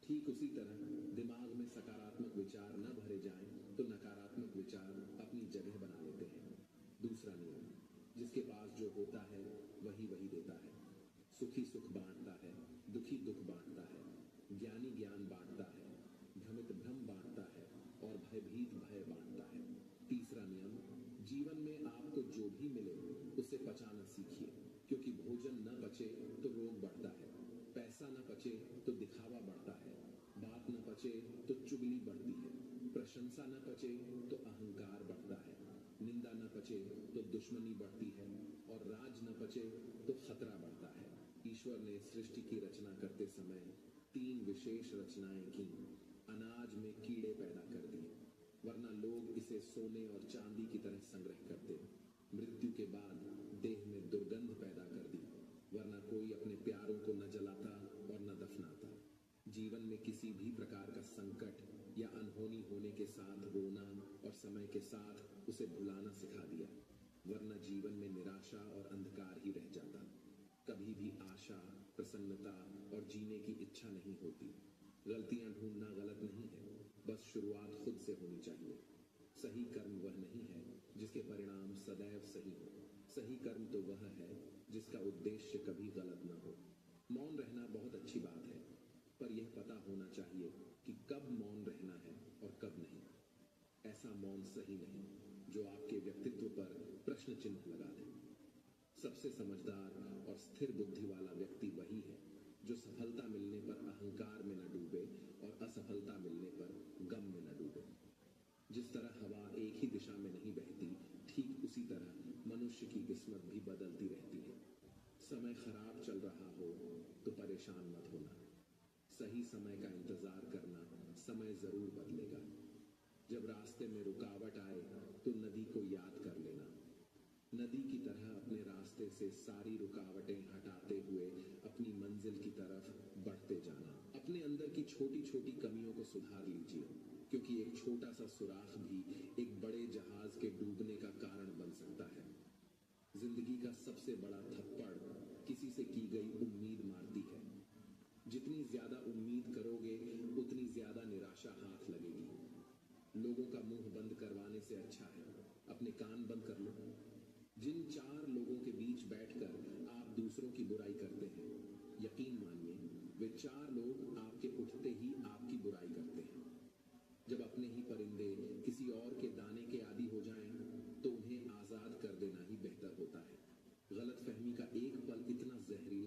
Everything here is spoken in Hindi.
ठीक उसी तरह दिमाग में सकारात्मक विचार न भरे जाएं तो नकारात्मक विचार अपनी जगह बना लेते हैं। दूसरा नियम, जिसके पास जो होता है वही वही देता है। सुखी सुख बांटता है, दुखी दुख बांटता है, ज्ञानी ज्ञान बांटता है, भ्रमित भ्रम बांटता है और भयभीत भय बांटता है। तीसरा नियम, जीवन में आपको जो भी मिले उसे पचाना सीखिए, क्योंकि भोजन न पचे तो रोग बढ़ता है, पैसा न पचे तो दिखावा बढ़ता है, बात न पचे तो चुगली बढ़ती है, प्रशंसा न पचे तो अहंकार बढ़ता है, निंदा न पचे तो दुश्मनी बढ़ती है और राज न पचे तो खतरा बढ़ता है। ईश्वर ने सृष्टि की रचना करते समय 3 विशेष रचनाएं की। अनाज में कीड़े पैदा कर दिए, वरना लोग इसे सोने और चांदी की तरह संग्रह करते। मृत्यु के बाद देह में दुर्गंध पैदा कर दी, वरना कोई अपने प्यारों को न जलाता और न दफनाता। जीवन में किसी भी प्रकार का संकट या अनहोनी होने के साथ रोना और समय के साथ उसे भुलाना सिखा दिया, वरना जीवन में निराशा और अंधकार ही रह जाता। कभी भी आशा, प्रसन्नता और जीने की इच्छा नहीं होती। गलतियां ढूंढना गलत नहीं है, बस शुरुआत खुद से होनी चाहिए। सही कर्म वह नहीं है जिसके परिणाम सदैव सही हो। सही कर्म तो वह है जिसका उद्देश्य कभी गलत न हो। मौन रहना बहुत अच्छी बात है, पर यह पता होना चाहिए कि कब मौन रहना है और कब नहीं। ऐसा मौन सही नहीं जो आपके व्यक्तित्व पर प्रश्न चिन्ह लगा दे। सबसे समझदार और स्थिर बुद्धि वाला व्यक्ति वही है जो सफलता मिलने पर अहंकार में न डूबे और असफलता मिलने पर गम में न डूबे। जिस तरह हवा एक ही दिशा में नहीं बहती, ठीक उसी तरह मनुष्य की किस्मत भी बदलती रहती है। समय खराब चल रहा हो तो परेशान मत होना। सही समय का इंतजार करना, समय जरूर बदलेगा। जब रास्ते में रुकावट आए तो नदी को याद कर लेना। नदी की तरह अपने रास्ते से सारी रुकावटें हटाते हुए अपनी मंजिल की तरफ बढ़ते जाना। अपने अंदर की छोटी छोटी कमियों को सुधार लीजिए, क्योंकि एक छोटा सा सुराख भी एक बड़े जहाज के डूबने का कारण बन सकता है। जिंदगी का सबसे बड़ा थप्पड़ किसी से की गई उम्मीद मारती है। जितनी ज्यादा उम्मीद करोगे उतनी ज्यादा निराशा हाथ लगेगी। लोगों का मुंह बंद करवाने से अच्छा है अपने कान बंद कर लो। जिन 4 लोगों के बीच बैठकर आप दूसरों की बुराई करते हैं, यकीन मानिए वे 4 लोग आपके उठते ही आपकी बुराई करते हैं। जब अपने ही परिंदे किसी और के दाने के आदी हो जाएं, तो उन्हें आजाद कर देना ही बेहतर होता है। गलतफहमी का एक पल इतना जहरीला